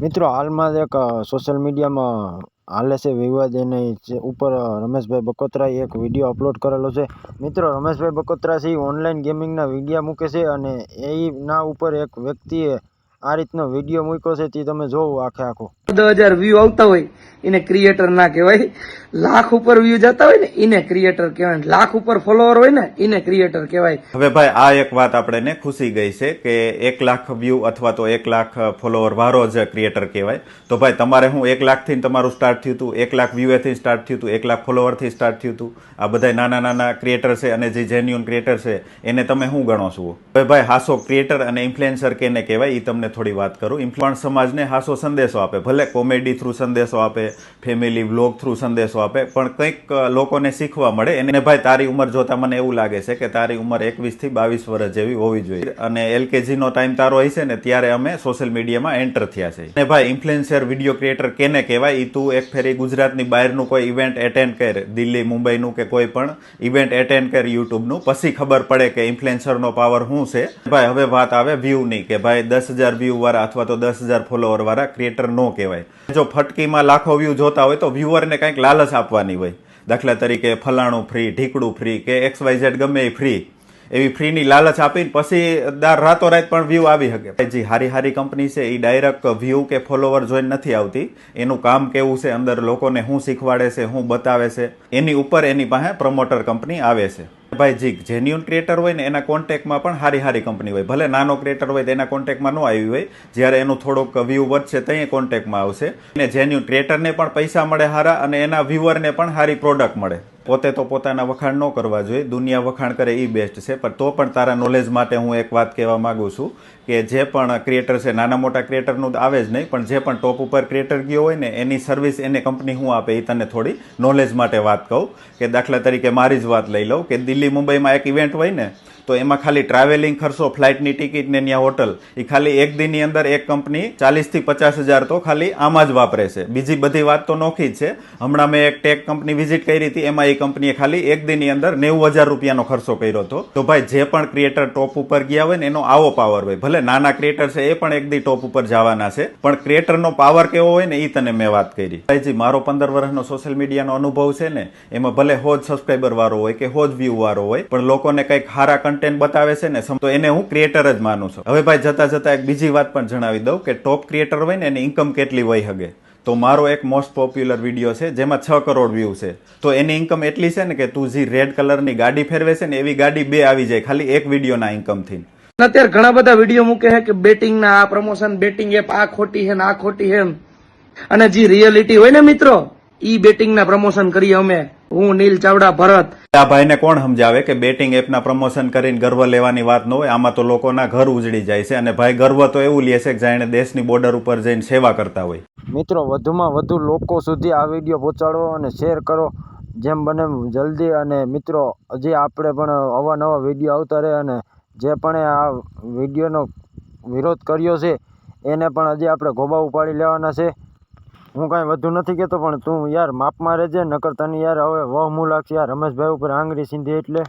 મિત્રો હાલમાં એક સોશિયલ મીડિયામાં હાલે છે વિવાદ એની ઉપર રમેશભાઈ બકોત્રાએ એક વિડીયો અપલોડ કરેલો છે. મિત્રો રમેશભાઈ બકોત્રા છે ઓનલાઈન ગેમિંગના વિડીયો મૂકે છે અને એના ઉપર એક વ્યક્તિએ આ રીતનો વિડીયો મૂક્યો છે તે તમે જોવો આખો 10,000 વ્યૂ આવતા હોય એને ક્રિએટર ના કહેવાય. લાખ ઉપર વ્યૂ જતા હોય ને એને ક્રિએટર કહેવાય. લાખ ઉપર ફોલોવર હોય ને એને ક્રિએટર કહેવાય. હવે ભાઈ આ એક વાત આપણે ખુશી ગઈ છે કે 1 લાખ વ્યૂ અથવા તો 1 લાખ ફોલોવર વાળો જ ક્રિએટર કહેવાય. તો ભાઈ તમારે હું 1 લાખ થી તમારું સ્ટાર્ટ થયું હતું, 1 લાખ વ્યૂ થી સ્ટાર્ટ થયું હતું, 1 લાખ ફોલોવર થી સ્ટાર્ટ થયું હતું. આ બધા નાના નાના ક્રિએટર છે અને જે જેન્યુઅન ક્રિએટર છે એને તમે શું ગણો છો? હવે ભાઈ હાસો ક્રિએટર અને ઇન્ફ્લુએન્સર કેને કહેવાય એ તમને થોડી વાત કરું. ઇન્ફ્લુઅન્સ સમાજને હાસો સંદેશો આપે, ભલે કોમેડી થ્રુ સંદેશો આપે, ફેમિલી વ્લોગ થ્રુ સંદેશો આપે, પણ કંઈક લોકોને શીખવા મળે. એને ભાઈ તારી ઉંમર જોતા મને એવું લાગે છે કે તારી ઉંમર 21 થી 22 વર્ષ જેવી હોવી જોઈએ અને LKG નો ટાઈમ તારો હશે ને ત્યારે અમે સોશિયલ મીડિયામાં એન્ટર થયા છે. અને ભાઈ ઇન્ફ્લુએન્સર વિડીયો ક્રિએટર કેને કહેવાય એ તું એક ફેરી ગુજરાતની બહારનું કોઈ ઇવેન્ટ એટેન્ડ કર, દિલ્હી મુંબઈનું કે કોઈ પણ ઇવેન્ટ એટેન્ડ કર યુટ્યુબનું, પછી ખબર પડે કે ઇન્ફ્લુએન્સરનો પાવર શું છે. ભાઈ હવે વાત આવે વ્યૂની કે ભાઈ 10,000 વ્યૂ વાળા અથવા તો 10,000 ફોલોવર વાળા ક્રિએટર નો કહેવાય. જો ફટકીમાં લાખો વ્યૂ જોતા હોય તો વ્યુઅરને કંઈક લાલચ આપવાની હોય. દાખલા તરીકે ફલાણું ફ્રી, ઢીકડું ફ્રી કે XYZ ગમે એ ફ્રી, એવી ફ્રીની લાલચ આપીને પછી રાતોરાત પણ વ્યૂ આવી શકે. જે હારી કંપની છે એ ડાયરેક્ટ વ્યૂ કે ફોલોવર જોઈને નથી આવતી. એનું કામ કેવું છે, અંદર લોકોને શું શીખવાડે છે, શું બતાવે છે, એની ઉપર એની પાસે પ્રમોટર કંપની આવે છે. ભાઈ જે જેન્યુઅન ક્રિએટર હોય ને એના કોન્ટેક્ટમાં પણ હારી કંપની હોય. ભલે નાનો ક્રિએટર હોય તો એના કોન્ટેક્ટમાં ન આવી હોય, જ્યારે એનું થોડુંક વ્યૂ વધશે ત્યાં કોન્ટેક્ટમાં આવશે. અને જેન્યુઅન ક્રિએટરને પણ પૈસા મળે હારા અને એના વ્યુઅરને પણ હારી પ્રોડક્ટ મળે. પોતે તો પોતાના વખાણ ન કરવા જોઈએ, દુનિયા વખાણ કરે એ બેસ્ટ છે. પણ તો પણ તારા નોલેજ માટે હું એક વાત કહેવા માંગુ છું કે જે પણ ક્રિએટર છે, નાના મોટા ક્રિએટરનું આવે જ નહીં, પણ જે પણ ટોપ ઉપર ક્રિએટર ગયો હોય ને એની સર્વિસ એને કંપની શું આપે એ તને થોડી નોલેજ માટે વાત કહું. કે દાખલા તરીકે મારી જ વાત લઈ લઉં કે દિલ્હી મુંબઈમાં એક ઇવેન્ટ હોય ને તો એમાં ખાલી ટ્રાવેલિંગ ખર્ચો, ફ્લાઇટની ટિકિટ ને ત્યાં હોટલ, એ ખાલી એક દિનની અંદર એક કંપની 40,000 થી 50,000 તો ખાલી આમાં જ વાપરે છે. બીજી બધી વાત તો નોખી જ છે. હમણાં મેં એક ટેક કંપની વિઝિટ કરી હતી, એમાં એ કંપનીએ ખાલી એક દિનની અંદર 90,000 રૂપિયાનો ખર્ચો કર્યો હતો. તો ભાઈ જે પણ ક્રિએટર ટોપ ઉપર ગયા હોય ને એનો આવો પાવર હોય. ભલે નાના ક્રિએટર છે એ પણ એક દી ટોપ ઉપર જવાના છે, પણ ક્રિએટરનો પાવર કેવો હોય ને એ તને મેં વાત કરી. ભાઈજી મારો 15 વર્ષનો સોશિયલ મીડિયાનો અનુભવ છે ને, એમાં ભલે હોજ સબસ્ક્રાઈબર વાળો હોય કે હોજ વ્યૂ વાળો હોય, પણ લોકોને કંઈક સારા કન્ટેન્ટ બતાવે છે ને તો એને હું ક્રિએટર જ માનું છું. હવે ભાઈ જતા એક બીજી વાત પણ જણાવી દઉં કે ટોપ ક્રિએટર હોય ને એની ઇન્કમ કેટલી હોય શકે. તો મારો એક મોસ્ટ પોપ્યુલર વિડીયો છે જેમાં 6 કરોડ વ્યૂ છે. તો એની ઇન્કમ એટલી છે ને કે તું જે રેડ કલરની ગાડી ફેરવે છે ને એવી ગાડી 2 આવી જાય ખાલી એક વિડીયોના ઇન્કમ થી. અત્યારે ઘણા બધા વિડીયો મૂકે છે કે બેટિંગ ના આ પ્રમોશન, બેટિંગ એપ આ ખોટી છે ને આ ખોટી છે, અને જે રિયાલિટી હોય ને મિત્રો ઈ બેટિંગ ના પ્રમોશન કરીએ અમે, હું નીલ ચાવડા ભરત. આ ભાઈને કોણ સમજાવે કે બેટિંગ એપના પ્રમોશન કરીને ગર્વ લેવાની વાત ન હોય. આમાં તો લોકોના ઘર ઉજળી જાય છે અને ભાઈ ગર્વ તો એવું લે છે કે જાણે દેશની બોર્ડર ઉપર જઈને સેવા કરતા હોય. મિત્રો વધુમાં વધુ લોકો સુધી આ વિડીયો પહોંચાડો અને શેર કરો જેમ બને જલ્દી. અને મિત્રો હજી આપણે પણ અવાનવા વિડીયો આવતા રહે અને જે પણ આ વિડીયોનો વિરોધ કર્યો છે એને પણ હજી આપણે ગોબા ઉપાડી લેવાના છે. હું કાંઈ વધુ નથી કહેતો, પણ તું યાર માપમાં રહેજે, નકર તને યાર હવે વહમું લાગશે યાર રમેશભાઈ ઉપર આંગળી સીંધી એટલે.